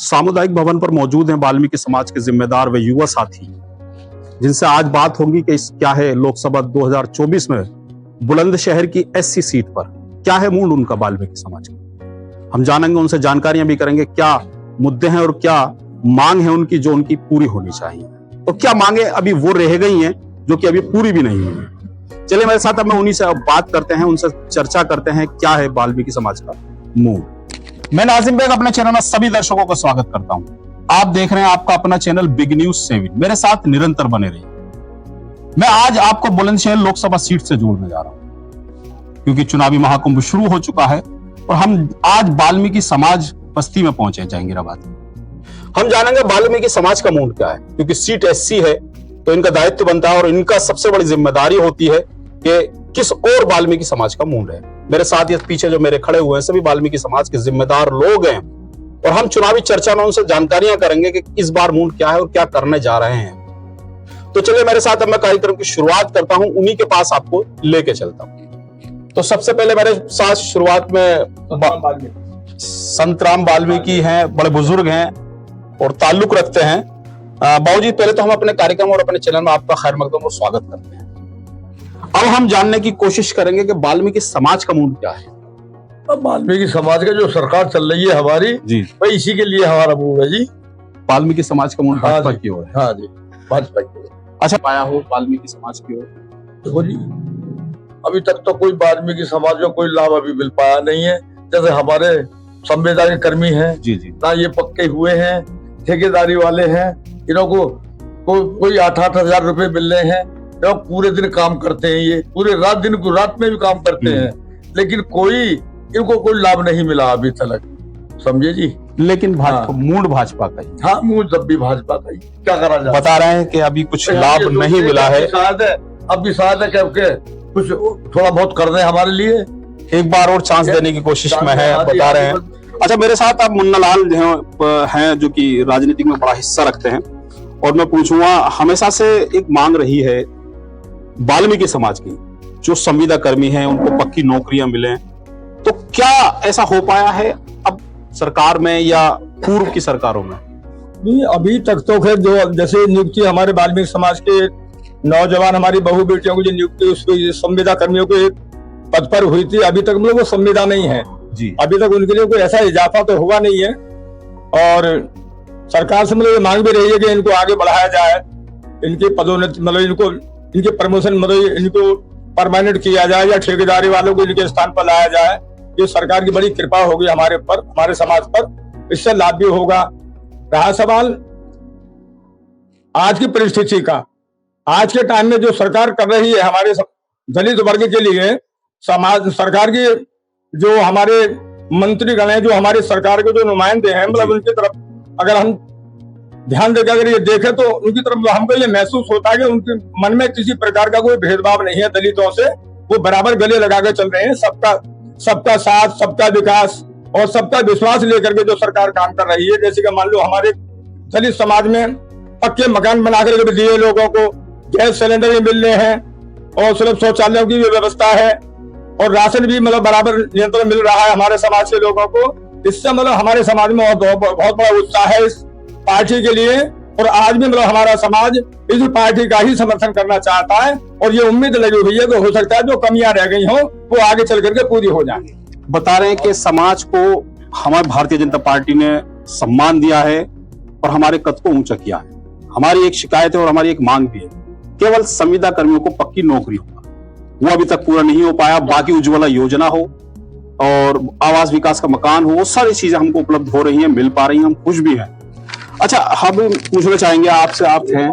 सामुदायिक भवन पर मौजूद हैं वाल्मीकि समाज के जिम्मेदार व युवा साथी, जिनसे आज बात होगी कि क्या है लोकसभा 2024 में बुलंदशहर की एससी सीट पर क्या है मूड उनका वाल्मीकि समाज का। हम जानेंगे, उनसे जानकारियां भी करेंगे क्या मुद्दे हैं और क्या मांग है उनकी जो उनकी पूरी होनी चाहिए, और क्या मांगे अभी वो रह गई हैं जो कि अभी पूरी भी नहीं हुई है। चलिए मेरे साथ अब मैं उन्हीं से बात करते हैं, उनसे चर्चा करते हैं क्या है वाल्मीकि समाज का मूड। मैं नाजिम बेग अपने चैनल में सभी दर्शकों का स्वागत करता हूं। आप देख रहे हैं आपका अपना चैनल बिग न्यूज 7। मेरे साथ निरंतर बने रहिए। मैं आज आपको बुलंदशहर लोकसभा सीट से जोड़ने जा रहा हूं क्योंकि चुनावी महाकुंभ शुरू हो चुका है और हम आज वाल्मीकि समाज बस्ती में पहुंचे जहांगीराबाद में। हम जानेंगे वाल्मीकि समाज का मूड क्या है, क्योंकि सीट एससी है तो इनका दायित्व बनता है और इनका सबसे बड़ी जिम्मेदारी होती है कि किस और वाल्मीकि समाज का मूड है। मेरे साथ ये पीछे जो मेरे खड़े हुए हैं सभी वाल्मीकि समाज के जिम्मेदार लोग हैं और हम चुनावी चर्चा में उनसे जानकारियां करेंगे कि इस बार मूड क्या है और क्या करने जा रहे हैं। तो चलिए मेरे साथ अब मैं कार्यक्रम की शुरुआत करता हूं, उन्हीं के पास आपको लेके चलता हूं। तो सबसे पहले मेरे साथ शुरुआत में संतराम वाल्मीकि हैं, बड़े बुजुर्ग हैं और ताल्लुक रखते हैं। बाबूजी, पहले तो हम अपने कार्यक्रम और अपने चैनल में आपका खैर मकदम और स्वागत करते हैं। अब हम जानने की कोशिश करेंगे कि वाल्मीकि समाज का मूड क्या है। अब वाल्मीकि समाज का जो सरकार चल रही है हमारी जी, भाई इसी के लिए हमारा मूड है जी। वाल्मीकि समाज का मूड भाजपा की ओर है। हाँ जी, भाजपा की ओर। अच्छा, पाया हो वाल्मीकि समाज की ओर? देखो जी, अभी तक तो कोई वाल्मीकि समाज को कोई लाभ अभी मिल पाया नहीं है। जैसे हमारे संविदा कर्मी हैं जी जी, ना ये पक्के हुए हैं, ठेकेदारी वाले हैं, इनको कोई 8-8 हजार रुपए मिल रहे हैं। पूरे दिन काम करते हैं, ये पूरे रात दिन को रात में भी काम करते हैं, लेकिन इनको कोई लाभ नहीं मिला अभी तक, समझे जी। लेकिन मूड भाजपा का ही। हाँ, मूड जब भी भाजपा का ही, क्या करा जाए। बता रहे हैं कि अभी कुछ लाभ नहीं मिला है। अब भी शायद है कि कुछ थोड़ा बहुत कर रहे हैं हमारे लिए, एक बार और चांस देने की कोशिश में है, बता रहे हैं। अच्छा, मेरे साथ आप मुन्ना लाल हैं जो कि राजनीति में बड़ा हिस्सा रखते हैं, और मैं पूछूंगा, हमेशा से एक मांग रही है वाल्मीकि समाज की, जो संविदा कर्मी हैं उनको पक्की नौकरियां मिले, तो क्या ऐसा हो पाया है अब सरकार में या पूर्व की सरकारों में? नहीं, अभी तक तो खैर जो जैसे नियुक्ति हमारे वाल्मीकि समाज के नौजवान हमारी बहू बेटियों की जो नियुक्ति उसको संविदा कर्मियों के पद पर हुई थी, अभी तक वो संविदा नहीं है जी। अभी तक उनके लिए कोई ऐसा इजाफा तो हुआ नहीं है, और सरकार से मतलब मांग भी रही है कि इनको आगे बढ़ाया जाए, इनकी पदोन्नति मतलब इनके प्रमोशन मतलब इनको परमानेंट किया जाए या ठेकेदारी वालों को इनके स्थान पर लाया जाए। ये सरकार की बड़ी कृपा होगी हमारे पर, हमारे समाज पर, इससे लाभ भी होगा। रहा सवाल आज की परिस्थिति का, आज के टाइम में जो सरकार कर रही है हमारे दलित वर्ग के लिए, समाज सरकार की जो हमारे मंत्रीगण हैं, जो हमारे सरकार के जो नुमाइंदे हैं, मतलब उनकी तरफ अगर हम ध्यान देकर अगर ये देखें तो उनकी तरफ हमको ये महसूस होता है कि उनके मन में किसी प्रकार का कोई भेदभाव नहीं है दलितों से। वो बराबर गले लगाकर चल रहे हैं। सबका साथ, सबका विकास और सबका विश्वास लेकर के जो सरकार काम कर रही है। जैसे कि मान लो हमारे दलित समाज में पक्के मकान बनाकर के दिए लोगों को, गैस सिलेंडर भी मिल रहे हैं और सिर्फ शौचालयों की भी व्यवस्था है, और राशन भी मतलब बराबर नियंत्रण मिल रहा है हमारे समाज के लोगों को। इससे मतलब हमारे समाज में बहुत बड़ा उत्साह है इस पार्टी के लिए, और आज भी मतलब हमारा समाज इस पार्टी का ही समर्थन करना चाहता है, और ये उम्मीद लगी हुई है कि हो सकता है जो कमियां रह गई हो वो आगे चल करके पूरी हो जाए। बता रहे हैं कि समाज को हमारी भारतीय जनता पार्टी ने सम्मान दिया है और हमारे कद को ऊंचा किया है। हमारी एक शिकायत है और हमारी एक मांग भी है, केवल संविदा कर्मियों को पक्की नौकरी होगा, वो अभी तक पूरा नहीं हो पाया। बाकी उज्ज्वला योजना हो और आवास विकास का मकान हो, वो सारी चीजें हमको उपलब्ध हो रही है, मिल पा रही है, हम खुश भी हैं। अच्छा, हम पूछना चाहेंगे आपसे, आप हैं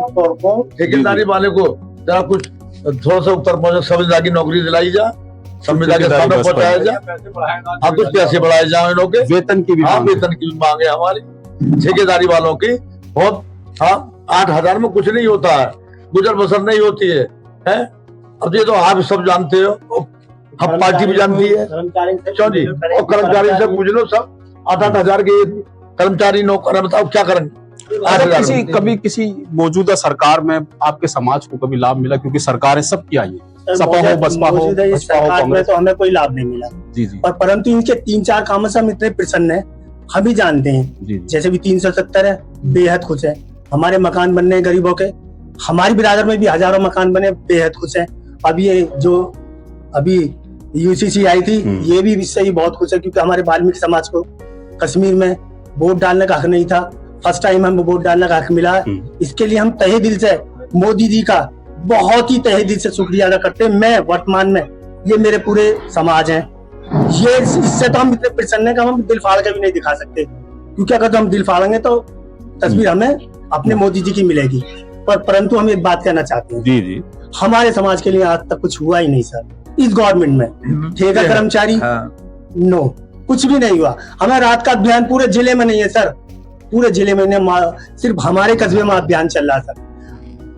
ठेकेदारी वाले को जरा कुछ थोड़ा सा ऊपर पहुंचे, संविदा की नौकरी दिलाई जा, संविदा के सामने पहुंचाया जा, हाँ कुछ पैसे बढ़ाए जाए, इन लोगों के वेतन की भी मांग है हमारी, ठेकेदारी वालों की बहुत। हाँ, 8 हजार में कुछ नहीं होता है, गुजर बसर नहीं होती है। अब ये तो आप सब जानते हो, हम पार्टी भी जानती है, क्यों जी, और कर्मचारी से पूछ लो, सब 8-8 हजार के कर्मचारी नौकर, बताओ क्या करेंगे। कभी किसी मौजूदा सरकार में आपके समाज को कभी लाभ मिला? क्योंकि सरकारें सबकी आई है, सपा हो, बसपा हो, सरकार में तो हमें कोई लाभ नहीं मिला जी जी, और परंतु इनके 3-4 कामों से हम इतने प्रसन्न हैं हम ही जानते हैं। जैसे भी 370 है, बेहद खुश है। हमारे मकान बनने गरीबों के, हमारी बिरादर में भी हजारों मकान बने, बेहद खुश है। अब ये जो अभी यूसीसी आई थी, ये भी इससे ही बहुत खुश है, क्योंकि हमारे वाल्मीकि समाज को कश्मीर में वोट डालने का हक नहीं था। फर्स्ट टाइम हम वोट डालने का हक मिला। इसके लिए हम तहे दिल से मोदी जी का बहुत ही तहे दिल से शुक्रिया अदा करते हैं। मैं वर्तमान में, ये मेरे पूरे समाज हैं, ये इससे तो हम इतने प्रसन्न हैं कि हम दिल फाड़ के भी नहीं दिखा सकते, क्योंकि अगर तो हम दिल फाड़ेंगे तो तस्वीर हमें अपने मोदी जी की मिलेगी। परंतु हम एक बात कहना चाहते हैं, जी हमारे समाज के लिए आज तक कुछ हुआ ही नहीं सर। इस गवर्नमेंट में ठेका कर्मचारी नो, कुछ भी नहीं हुआ। हमें रात का अभियान पूरे जिले में नहीं है सर, पूरे जिले में सिर्फ हमारे कस्बे में अभियान चल रहा है सर।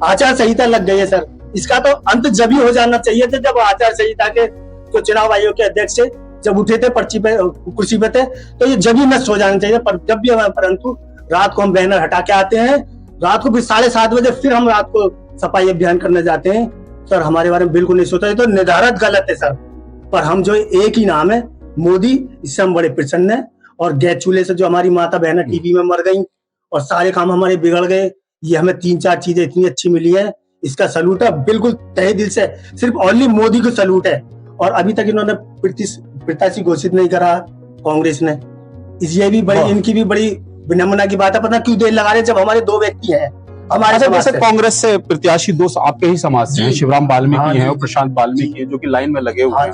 आचार संहिता लग गई है सर, इसका तो अंत जब ही हो जाना चाहिए था जब आचार संहिता के जो चुनाव आयोग के अध्यक्ष जब उठे थे पर्ची पे, कुर्सी पे थे, तो ये जब ही नष्ट हो जाना चाहिए। पर जब भी हमें, परंतु रात को हम बैनर हटा के आते हैं, रात को फिर 7:30 बजे फिर हम रात को सफाई अभियान करने जाते हैं। सर हमारे बारे में बिल्कुल नहीं सोचा, ये तो निर्धारित गलत है सर। पर हम जो एक ही नाम है मोदी, इससे हम बड़े प्रसन्न हैं। और गैस चूल्हे से जो हमारी माता बहनें टीबी में मर गई और सारे काम हमारे बिगड़ गए, ये हमें 3-4 चीजें इतनी अच्छी मिली है, इसका सलूट है बिल्कुल तहे दिल से। सिर्फ ओनली मोदी को सलूट है। और अभी तक इन्होंने प्रत्याशी घोषित नहीं करा कांग्रेस ने, ये भी बड़ी, इनकी भी बड़ी विनम्रता की बात है। पता क्यों देर लगा रहे जब हमारे 2 व्यक्ति हैं हमारे समाज से। कांग्रेस से प्रत्याशी 2 आपके ही समाज से हैं, शिवराम वाल्मीकि हैं और प्रशांत वाल्मीकि हैं, जो कि लाइन में लगे हुए हैं।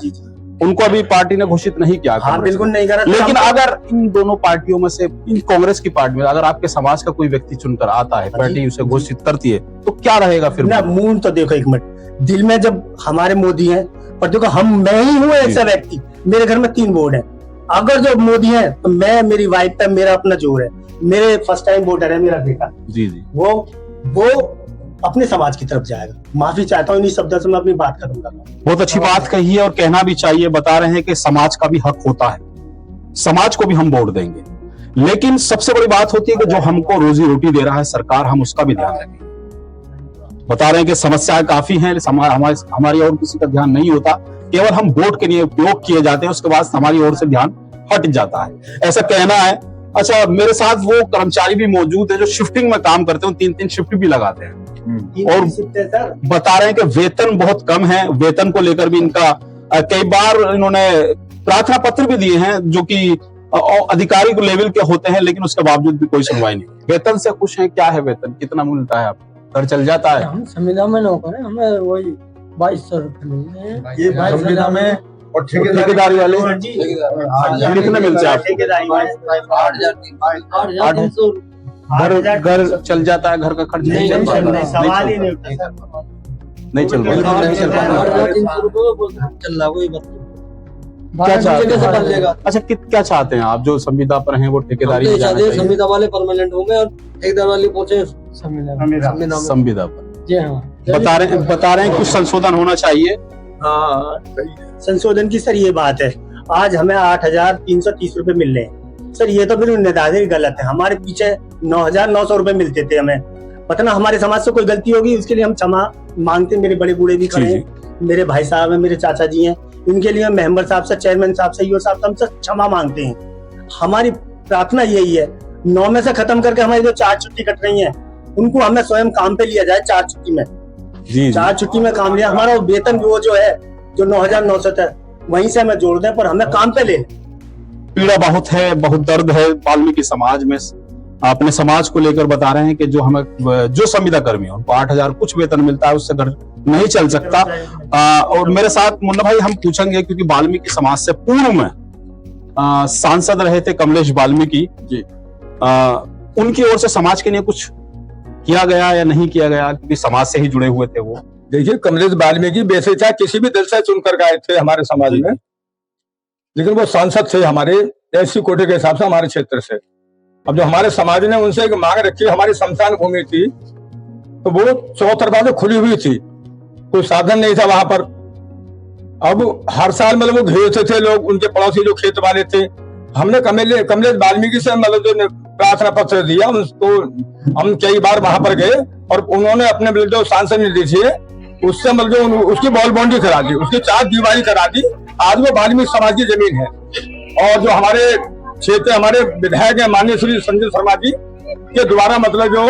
उनको अभी पार्टी ने घोषित नहीं किया। बिल्कुल नहीं करा। लेकिन अगर इन दोनों पार्टियों में से, इन कांग्रेस की पार्टी में अगर आपके समाज का कोई व्यक्ति चुनकर आता है, पार्टी उसे घोषित करती है, तो क्या रहेगा फिर? ना मूड तो देखो एक मिनट, दिल में जब हमारे मोदी हैं, पर देखो मैं ही हूँ ऐसा व्यक्ति, मेरे घर में 3 वोट है। अगर जो मोदी है तो मैं, मेरी वाइफ है, मेरा अपना जोर है, मेरे फर्स्ट टाइम वोटर है मेरा बेटा, जी वो अपने समाज की तरफ जाएगा। माफी चाहता हूँ इन्हीं शब्दों से मैं अपनी बात खत्म कर रहा हूँ। बहुत अच्छी बात कही है और कहना भी चाहिए। बता रहे हैं कि समाज का भी हक होता है, समाज को भी हम वोट देंगे, लेकिन सबसे बड़ी बात होती है कि जो हमको रोजी रोटी दे रहा है सरकार, हम उसका भी ध्यान रखें। बता रहे हैं कि समस्याएं काफी हैं, हमारी और किसी का ध्यान नहीं होता, केवल हम वोट के लिए उपयोग किए जाते हैं, उसके बाद हमारी ओर से ध्यान हट जाता है, ऐसा कहना है। अच्छा, मेरे साथ वो कर्मचारी भी मौजूद है जो शिफ्टिंग में काम करते हैं, 3-3 शिफ्ट भी लगाते हैं और बता रहे हैं कि वेतन बहुत कम है। वेतन को लेकर भी इनका कई बार इन्होंने प्रार्थना पत्र भी दिए हैं, जो कि अधिकारी को लेवल के होते हैं, लेकिन उसके बावजूद भी कोई सुनवाई नहीं। वेतन से खुश हैं? क्या है वेतन, कितना मिलता है आपको? घर चल जाता है? हम संविदा में नौकर हैं, हमें वही 2200 रुपए मिलते हैं। ये संविदा में और ठेकेदारी वाले कितने मिलते हैं? ठेकेदारी वाले 8,300। घर चल जाता है, घर का खर्च नहीं चल पाता, सवाल ही नहीं उठता सर, नहीं चल रहा। 8,300 रुपए चल रहा, वही बात। क्या चाहते हैं? अच्छा, क्या चाहते हैं आप? जो संविदा पर हैं वो ठेकेदारी में जाना चाहिए? संविदा वाले परमानेंट होंगे और ठेकेदार वाले पहुंचे संविदा पर। जी हाँ, बता रहे हैं कुछ संशोधन होना चाहिए। संशोधन की सर ये बात है, आज हमें 8,330 रुपए मिल रहे हैं सर, ये तो बिल्कुल निर्धारित गलत है। हमारे पीछे 9,900 रुपए मिलते थे हमें। पता ना हमारे समाज से कोई गलती होगी, उसके लिए हम क्षमा मांगते हैं। मेरे बड़े बूढ़े भी खड़े हैं, मेरे भाई साहब हैं, मेरे चाचा जी हैं, इनके लिए मेंबर साहब से, चेयरमैन साहब से, ईओ साहब से हमसे क्षमा मांगते हैं। हमारी प्रार्थना यही है, 9 में से खत्म करके हमारी जो 4 छुट्टी कट रही है, उनको हमें स्वयं काम पे लिया जाए। 4 छुट्टी में 4 छुट्टी में काम लिया, हमारा वेतन वो जो है जो 9,900 था वहीं से हमें जोड़ दें, पर हमें काम पे ले। पीड़ा बहुत है, बहुत दर्द है वाल्मीकि समाज में। अपने समाज को लेकर बता रहे हैं कि जो संविदा कर्मी है उनको 8,000 कुछ वेतन मिलता है, उससे घर नहीं चल सकता। और मेरे साथ मुन्ना भाई हम पूछेंगे, क्योंकि वाल्मीकि समाज से पूर्व में सांसद रहे थे कमलेश वाल्मीकि जी, उनकी ओर से समाज के लिए कुछ किया गया या नहीं किया गया, क्योंकि समाज से ही जुड़े हुए थे वो? देखिए, कमलेश वाल्मीकि वैसे चाहे किसी भी दल से चुनकर गए थे हमारे समाज में, लेकिन वो सांसद थे हमारे एससी कोटे के हिसाब से हमारे क्षेत्र से। अब जो हमारे समाज ने उनसे एक मांग रखी, हमारी शमशान भूमि थी, तो वो 4 तरफा से खुली हुई थी, कोई साधन नहीं था वहां पर। अब हर साल मतलब वो घेरते थे लोग, उनके पड़ोसी जो खेत वाले थे। हमने कमलेश वाल्मीकि से मतलब जो प्रार्थना पत्र दिया, उसको हम कई बार वहां पर गए और उन्होंने अपने जो सांसद निर्देश है उससे मतलब उसकी बॉल बाउंड्री करा दी, उसकी 4 दीवारी करा दी। आज वो वाल्मीकि समाज की जमीन है। और जो हमारे क्षेत्र हमारे विधायक है माननीय श्री संजय शर्मा जी के द्वारा मतलब जो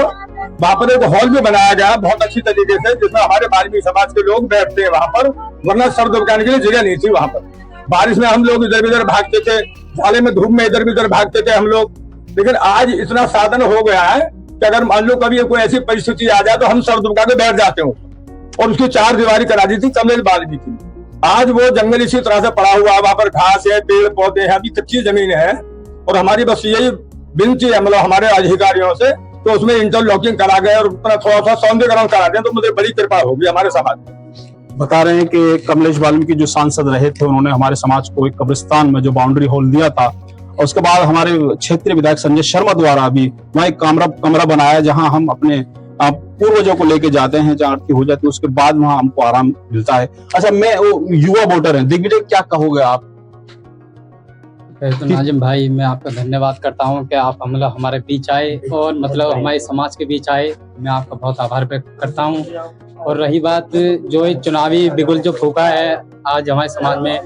वहाँ पर एक हॉल भी बनाया गया बहुत अच्छी तरीके से, जिसमें हमारे वाल्मीकि समाज के लोग बैठते हैं वहाँ पर, वरना सर दुबकाने के लिए जगह नहीं थी वहाँ पर। बारिश में हम लोग इधर उधर भागते थे, झाले में धूप में इधर उधर भागते थे हम लोग, लेकिन आज इतना साधन हो गया है कि अगर मान लो कभी कोई ऐसी परिस्थिति आ जाए तो हम सर दुबका के बैठ जाते हैं, और उसकी 4 दीवारी करा दी थी कमलेश वाल्मीकि। आज वो जंगल इसी तरह से पड़ा हुआ है, वहाँ पर घास है, पेड़ पौधे हैं, अभी कच्ची जमीन है, और हमारी बस यही विनती है मतलब हमारे अधिकारियों से, तो उसमें इंटरलॉकिंग करा गए और थोड़ा सा सौंदर्यकरण करा दें तो मुझे बड़ी कृपा होगी हमारे समाज में। बता रहे हैं कि कमलेश वाल्मीकि जो सांसद रहे थे, उन्होंने हमारे समाज को एक कब्रिस्तान में जो बाउंड्री हॉल दिया था, और उसके बाद हमारे क्षेत्रीय विधायक संजय शर्मा द्वारा भी वहाँ एक कमरा बनाया जहां हम अपने पूर्वजों को लेके जाते हैं, जहाँ आरती हो जाती है, उसके बाद वहाँ हमको आराम मिलता है। अच्छा, मैं युवा वोटर है, दिग्विजय क्या कहोगे आप? तो नाजिम भाई, मैं आपका धन्यवाद करता हूं कि आप मतलब हमारे बीच आए और मतलब हमारे समाज के बीच आए, मैं आपका बहुत आभार व्यक्त करता हूं। और रही बात जो है चुनावी बिगुल जो फूका है आज हमारे समाज में,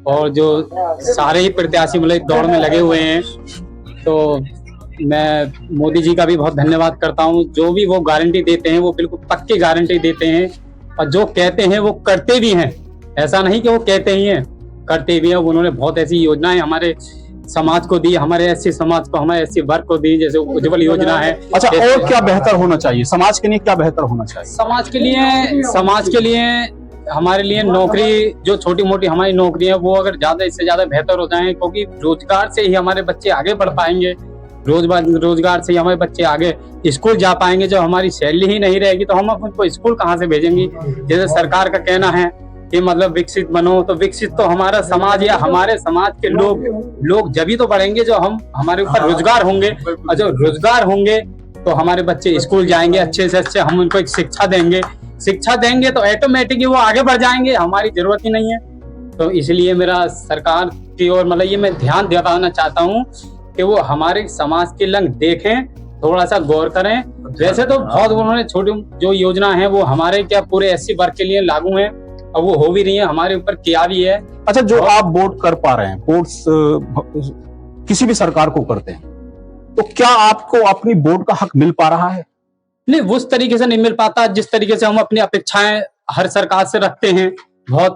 और जो सारे ही प्रत्याशी मतलब दौड़ में लगे हुए हैं, तो मैं मोदी जी का भी बहुत धन्यवाद करता हूं। जो भी वो गारंटी देते हैं वो बिल्कुल पक्की गारंटी देते हैं, और जो कहते हैं वो करते भी हैं। ऐसा नहीं कि वो कहते ही हैं, करते भी हैं। उन्होंने बहुत ऐसी योजनाएं हमारे समाज को दी, हमारे एससी समाज को, हमारे एससी वर्ग को दी, जैसे उज्जवल योजना है। अच्छा, और क्या बेहतर होना चाहिए समाज के लिए? क्या बेहतर होना चाहिए समाज के लिए हमारे लिए नौकरी, जो छोटी मोटी हमारी नौकरी है वो अगर ज्यादा इससे ज्यादा बेहतर हो जाए, क्योंकि रोजगार से ही हमारे बच्चे आगे बढ़ पाएंगे, रोजगार से ही हमारे बच्चे आगे स्कूल जा पाएंगे। जब हमारी सैलरी ही नहीं रहेगी तो हम उनको स्कूल कहाँ से भेजेंगे? जैसे सरकार का कहना है कि मतलब विकसित बनो, तो विकसित तो हमारा समाज या हमारे समाज के लोग जब तो बढ़ेंगे जो हमारे ऊपर रोजगार होंगे, और जब रोजगार होंगे तो हमारे बच्चे स्कूल जाएंगे अच्छे से अच्छे, हम उनको एक शिक्षा देंगे तो ऑटोमेटिकली वो आगे बढ़ जाएंगे, हमारी जरूरत ही नहीं है। तो इसलिए मेरा सरकार की ओर मतलब ये मैं ध्यान दिलाना चाहता हूँ कि वो हमारे समाज के लंग देखें, थोड़ा सा गौर करें। वैसे तो बहुत उन्होंने छोटी जो योजना है वो हमारे क्या पूरे एससी वर्ग के लिए लागू है, और वो हो भी रही है, हमारे ऊपर किया भी है। अच्छा, जो आप वोट कर पा रहे हैं, वोट्स किसी भी सरकार को करते हैं, तो क्या आपको अपनी वोट का हक मिल पा रहा है? नहीं, उस तरीके से नहीं मिल पाता जिस तरीके से हम अपनी अपेक्षाएं हर सरकार से रखते हैं। बहुत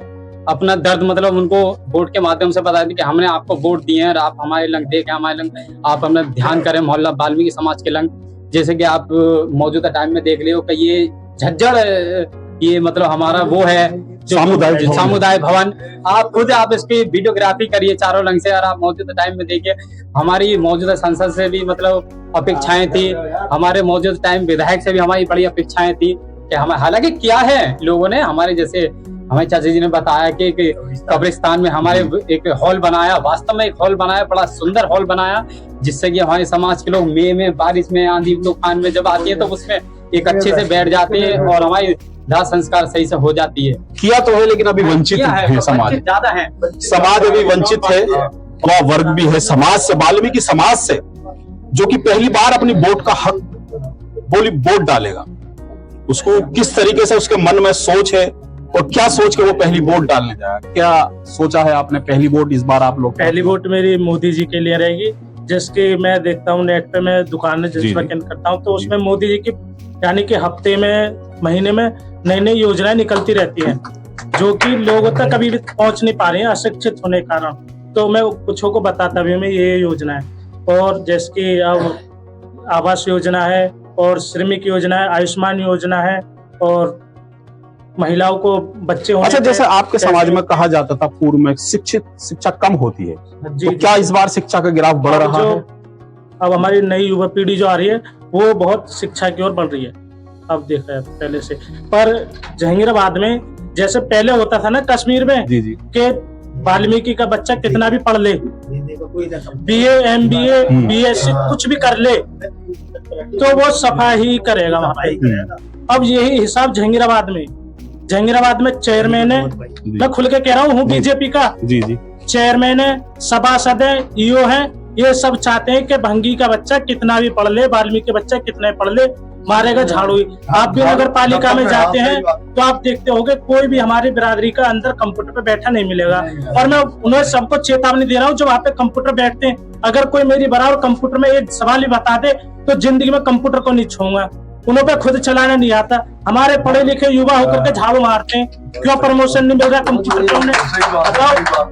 अपना दर्द मतलब उनको वोट के माध्यम से बता दें कि हमने आपको वोट दिए हैं और आप हमारे लंग देखें, हमारे लंग आप अपना ध्यान करें, मोहल्ला वाल्मीकि समाज के लंग। जैसे कि आप मौजूदा टाइम में देख रहे हो कि ये झज्जर, ये मतलब हमारा वो है सामुदायिक भवन, आप खुद आप इसकी वीडियोग्राफी करिए चारों रंग से, और आप मौजूदा टाइम में देखिए हमारी मौजूदा संसद से भी मतलब अपेक्षाएं थी, हमारे मौजूदा टाइम विधायक से भी हमारी बड़ी अपेक्षाएं थी कि हमें, हालांकि क्या है लोगों ने हमारे जैसे हमारे चाचा जी ने बताया कि कब्रिस्तान में हमारे एक हॉल बनाया, वास्तव में एक हॉल बनाया, बड़ा सुंदर हॉल बनाया, जिससे कि हमारे समाज के लोग मई में, बारिश में, आंधी तूफान में जब आती है तो उसमें एक अच्छे से बैठ जाते हैं और हमारी दाह संस्कार सही से हो जाती है। किया तो है लेकिन अभी वंचित है समाज, ज्यादा है समाज अभी वंचित है, और वर्ग भी है समाज से, वाल्मीकि समाज से, जो कि पहली बार अपनी वोट का हक वोट डालेगा। उसको किस तरीके से उसके मन में सोच है और क्या सोच के वो पहली वोट डालने जाएगा? क्या सोचा है आपने पहली वोट इस बार आप लोग? पहली वोट मेरी मोदी जी के लिए रहेगी, जिसकी मैं देखता हूँ नेट पे, मैं दुकान में जिस पर करता हूँ तो उसमें मोदी जी की यानी कि हफ्ते में, महीने में नई नई योजनाएं निकलती रहती हैं, जो कि लोगों तक कभी भी पहुंच नहीं पा रही हैं अशिक्षित होने के कारण। तो मैं कुछों को बताता भी हूँ ये योजना है, और जैसे कि अब आवास योजना है, और श्रमिक योजना है, आयुष्मान योजना है, और महिलाओं को बच्चे होने। अच्छा, जैसे आपके समाज में कहा जाता था पूर्व में शिक्षा कम होती है, तो क्या इस बार शिक्षा का ग्राफ बढ़ रहा है? अब हमारी नई युवा पीढ़ी जो आ रही है वो बहुत शिक्षा की ओर बढ़ रही है, अब देख रहे हैं पहले से। पर जहांगीराबाद में जैसे पहले होता था ना कश्मीर में कि वाल्मीकि का बच्चा कितना भी पढ़ ले, BA, MBA, BSc कुछ भी कर ले तो वो सफा ही करेगा वहाँ। अब यही हिसाब जहांगीराबाद में चेयरमैन है, मैं खुल के कह रहा हूँ बीजेपी का चेयरमैन है, सभासद है, EO है, ये सब चाहते हैं कि भंगी का बच्चा कितना भी पढ़ ले, वाल्मीकि बच्चा कितना पढ़ ले, मारेगा झाड़ू ही। आप भी नगर पालिका में जाते हैं तो आप देखते होंगे कोई भी हमारी बिरादरी का अंदर कंप्यूटर पे बैठा नहीं मिलेगा। और मैं उन्हें सबको चेतावनी दे रहा हूँ, जो वहाँ पे कंप्यूटर बैठते हैं, अगर कोई मेरी बराबर कंप्यूटर में एक सवाल ही बता दे तो जिंदगी में कंप्यूटर को नहीं छूऊंगा। उन्हों पे खुद चलाना नहीं आता। हमारे पढ़े लिखे युवा होकर के झाड़ू मारते हैं, क्यों प्रमोशन नहीं मिल रहा कंप्यूटर पे उन्हें बताओ।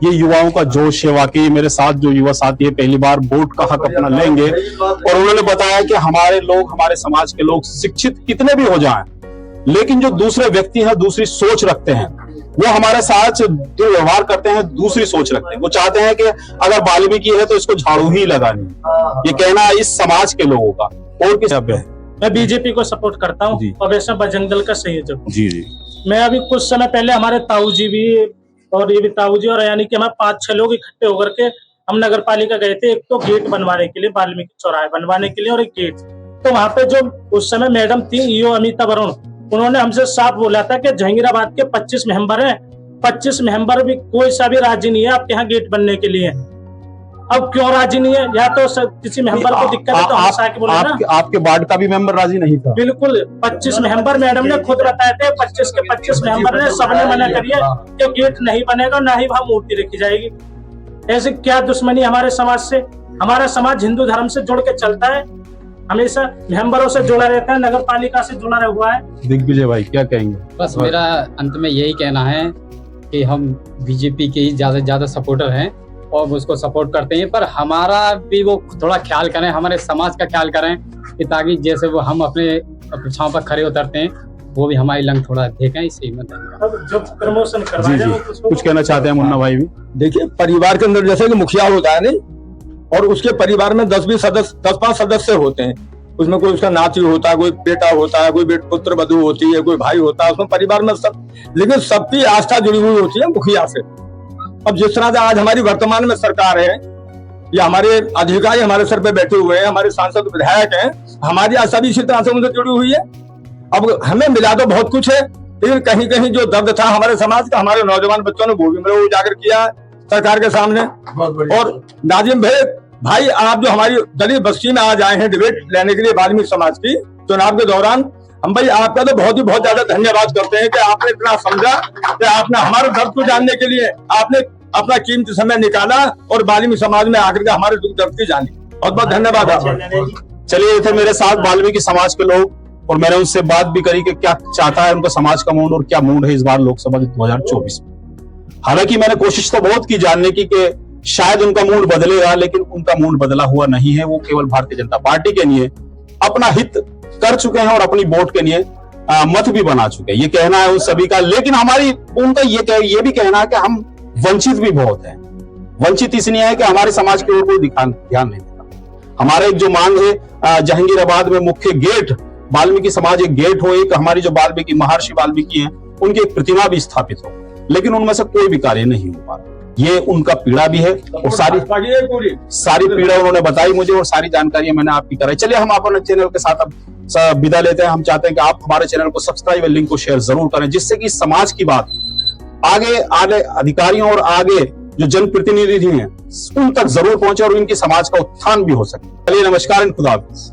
ये युवाओं का जोश है वाकई। मेरे साथ जो युवा साथी है पहली बार वोट का हक अपना लेंगे, और उन्होंने बताया कि हमारे लोग, हमारे समाज के लोग शिक्षित कितने भी हो जाएं, लेकिन जो दूसरे व्यक्ति हैं, दूसरी सोच रखते हैं, वो हमारे साथ दुर्व्यवहार करते हैं, दूसरी सोच रखते हैं। वो चाहते हैं कि अगर वाल्मीकि है तो इसको झाड़ू ही लगानी। ये कहना इस समाज के लोगों का। और किस है? मैं बीजेपी को सपोर्ट करता हूँ और वैसे बजरंग दल का संयोजक हूँ। जी। मैं अभी कुछ समय पहले हमारे ताऊ जी भी और ये भी ताऊ जी और यानी कि हमारे 5-6 लोग इकट्ठे होकर के हम नगर पालिका गए थे। एक तो गेट बनवाने के लिए, वाल्मीकि चौराहे बनवाने के लिए, और एक गेट। तो वहाँ पे जो उस समय मैडम थी ईओ अमिता वरुण, उन्होंने हमसे साफ बोला था कि जहांगीराबाद के 25 मेंबर हैं, 25 मेंबर भी कोई सा भी राजी नहीं है आपके यहाँ गेट बनने के लिए। अब क्यों राजी नहीं है? या तो किसी मेंबर को दिक्कत है तो हम आके बोले ना। आपके वार्ड का भी मेंबर राजी नहीं था? बिल्कुल 25 मेंबर मैडम ने खुद बताए थे। 25 के 25 मेंबर ने सबने मना करिए कि गेट नहीं बनेगा, ना ही वहां मूर्ति रखी जाएगी। ऐसे क्या दुश्मनी हमारे समाज से? हमारा समाज हिंदू धर्म से जुड़ के चलता है, हमेशा मेंबरों से जुड़ा रहता है, नगर पालिका से जुड़ा हुआ है। दिग्विजय भाई क्या कहेंगे? बस मेरा अंत में यही कहना है कि हम बीजेपी के ही ज्यादा से ज्यादा सपोर्टर हैं और उसको सपोर्ट करते हैं, पर हमारा भी वो थोड़ा ख्याल करें, हमारे समाज का ख्याल करें कि ताकि जैसे वो हम अपने छांव पर खड़े उतरते हैं, वो भी हमारी लंग थोड़ा देखें। इससे हिम्मत है। अब जो प्रमोशन करवाए जी, कुछ कहना चाहते हैं मुन्ना भाई भी? देखिए, परिवार के अंदर जैसे कि मुखिया होता है नहीं, और उसके परिवार में 10-5 सदस्य होते हैं। उसमें कोई उसका नाती होता है, कोई बेटा होता है, कोई पुत्र वधू होती है, कोई भाई होता है, उसमें परिवार में सब, लेकिन सबकी आस्था जुड़ी हुई होती है मुखिया से। अब जिस तरह से आज हमारी वर्तमान में सरकार है, या हमारे अधिकारी हमारे सर पे बैठे हुए हैं, हमारे सांसद विधायक हैं, हमारी आस्था भी इसी तरह से उनसे जुड़ी हुई है। अब हमें मिला तो बहुत कुछ है, लेकिन कहीं कहीं जो दर्द था हमारे समाज का, हमारे नौजवान बच्चों ने वो भी मेरे उजागर किया है सरकार के सामने। और नाजिम भाई आप जो हमारी दलित बस्ती में आज आए हैं डिबेट लेने के लिए वाल्मीकि समाज की चुनाव के दौरान, हम भाई आपका तो बहुत ज्यादा धन्यवाद करते हैं कि आपने इतना समझा, कि आपने हमारे दर्द को जानने के लिए आपने अपना कीमती समय निकाला और वाल्मीकि समाज में आकर के हमारे दुख दर्द की जानी। बहुत धन्यवाद आपका। चलिए, थे मेरे साथ वाल्मीकि समाज के लोग, और मैंने उनसे बात भी करी कि क्या चाहता है उनका समाज का मूड और क्या मूड है इस बार लोकसभा 2024 में। हालांकि मैंने कोशिश तो बहुत की जानने की कि शायद उनका मूड बदलेगा, लेकिन उनका मूड बदला हुआ नहीं है। वो केवल भारतीय जनता पार्टी के लिए अपना हित कर चुके हैं और अपनी वोट के लिए मत भी बना चुके हैं, ये कहना है उन सभी का। लेकिन हमारी उनका ये भी कहना है कि हम वंचित भी बहुत हैं। वंचित इसलिए है कि हमारे समाज की ओर कोई ध्यान नहीं देता। हमारा एक जो मांग है जहांगीराबाद में मुख्य गेट, वाल्मीकि समाज एक गेट हो, एक हमारी जो वाल्मीकि महर्षि वाल्मीकि हैं उनकी एक प्रतिमा भी स्थापित हो, लेकिन उनमें से कोई भी कार्य नहीं हो पा रहा। ये उनका पीड़ा भी है और सारी पीड़ा उन्होंने बताई मुझे और सारी जानकारी मैंने आपकी कराई। चलिए, हम अपने चैनल के साथ अब विदा लेते हैं। हम चाहते हैं कि आप हमारे चैनल को सब्सक्राइब और लिंक को शेयर जरूर करें, जिससे कि समाज की बात आगे अधिकारियों और आगे जो जनप्रतिनिधि हैं उन तक जरूर पहुंचे और इनकी समाज का उत्थान भी हो सके। चलिए, नमस्कार, खुदा हाफिज।